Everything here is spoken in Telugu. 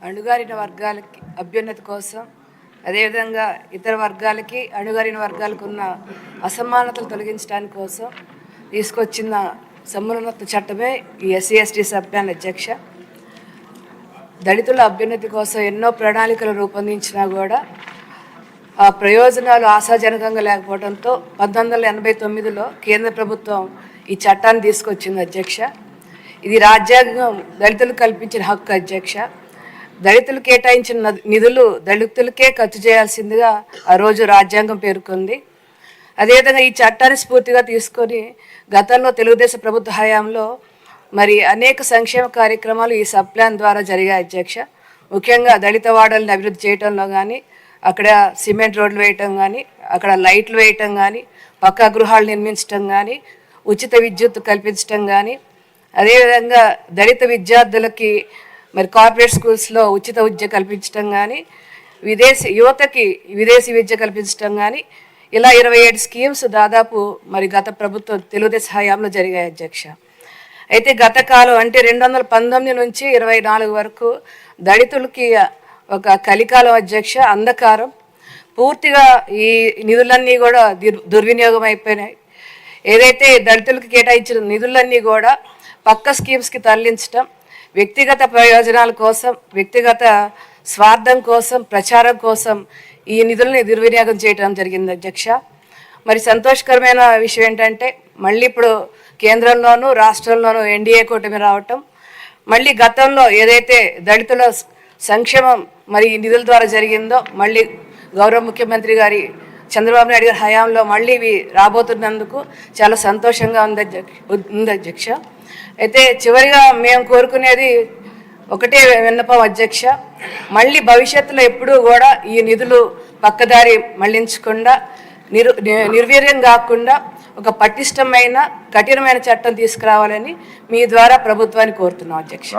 అణగారిన వర్గాలకి అభ్యున్నతి కోసం, అదేవిధంగా ఇతర వర్గాలకి అణగారిన వర్గాలకు ఉన్న అసమానతలు తొలగించడానికి కోసం తీసుకొచ్చిన సమున్నత చట్టమే ఈ ఎస్సీ ఎస్టీ సబ్ ప్లాన్. అధ్యక్ష, దళితుల అభ్యున్నతి కోసం ఎన్నో ప్రణాళికలు రూపొందించినా కూడా ఆ ప్రయోజనాలు ఆశాజనకంగా లేకపోవడంతో 1989లో కేంద్ర ప్రభుత్వం ఈ చట్టాన్ని తీసుకొచ్చింది. అధ్యక్ష, ఇది రాజ్యాంగం దళితులకు కల్పించిన హక్కు. అధ్యక్ష, దళితులు కేటాయించిన నిధులు దళితులకే ఖర్చు చేయాల్సిందిగా ఆ రోజు రాజ్యాంగం పేర్కొంది. అదేవిధంగా ఈ చట్టాన్ని స్ఫూర్తిగా తీసుకొని గతంలో తెలుగుదేశం ప్రభుత్వ హయాంలో మరి అనేక సంక్షేమ కార్యక్రమాలు ఈ సబ్ ప్లాన్ ద్వారా జరిగాయి. అధ్యక్ష, ముఖ్యంగా దళిత వాడల్ని అభివృద్ధి చేయడంలో కానీ, అక్కడ సిమెంట్ రోడ్లు వేయటం కానీ, అక్కడ లైట్లు వేయటం కానీ, పక్కా గృహాలు నిర్మించడం కానీ, ఉచిత విద్యుత్ కల్పించడం కానీ, అదేవిధంగా దళిత విద్యార్థులకి మరి కార్పొరేట్ స్కూల్స్లో ఉచిత విద్య కల్పించడం కానీ, యువతకి విదేశీ విద్య కల్పించడం కానీ, ఇలా 27 స్కీమ్స్ దాదాపు మరి గత ప్రభుత్వం తెలుగుదేశం హయాంలో జరిగాయి. అధ్యక్ష, అయితే గత కాలం అంటే 2019 నుంచి 24 వరకు దళితులకి ఒక కలికాలం. అధ్యక్ష, అంధకారం. పూర్తిగా ఈ నిధులన్నీ కూడా దుర్వినియోగం అయిపోయినాయి. ఏదైతే దళితులకు కేటాయించిన నిధులన్నీ కూడా పక్క స్కీమ్స్కి తరలించడం, వ్యక్తిగత ప్రయోజనాల కోసం, వ్యక్తిగత స్వార్థం కోసం, ప్రచారం కోసం ఈ నిధులని దుర్వినియోగం చేయడం జరిగింది. అధ్యక్ష, మరి సంతోషకరమైన విషయం ఏంటంటే మళ్ళీ ఇప్పుడు కేంద్రంలోనూ రాష్ట్రంలోనూ ఎన్డీఏ కూటమి రావటం, మళ్ళీ గతంలో ఏదైతే దళితుల సంక్షేమం మరి ఈ నిధుల ద్వారా జరిగిందో మళ్ళీ గౌరవ ముఖ్యమంత్రి గారి చంద్రబాబు నాయుడు గారి హయాంలో మళ్ళీ ఇవి రాబోతున్నందుకు చాలా సంతోషంగా ఉంది. అధ్యక్ష, అయితే చివరిగా మేము కోరుకునేది ఒకటే విన్నపం. అధ్యక్ష, మళ్ళీ భవిష్యత్తులో ఎప్పుడూ కూడా ఈ నిధులు పక్కదారి మళ్లించకుండా నిర్వీర్యం కాకుండా ఒక పటిష్టమైన కఠినమైన చట్టం తీసుకురావాలని మీ ద్వారా ప్రభుత్వాన్ని కోరుతున్నాం. అధ్యక్ష.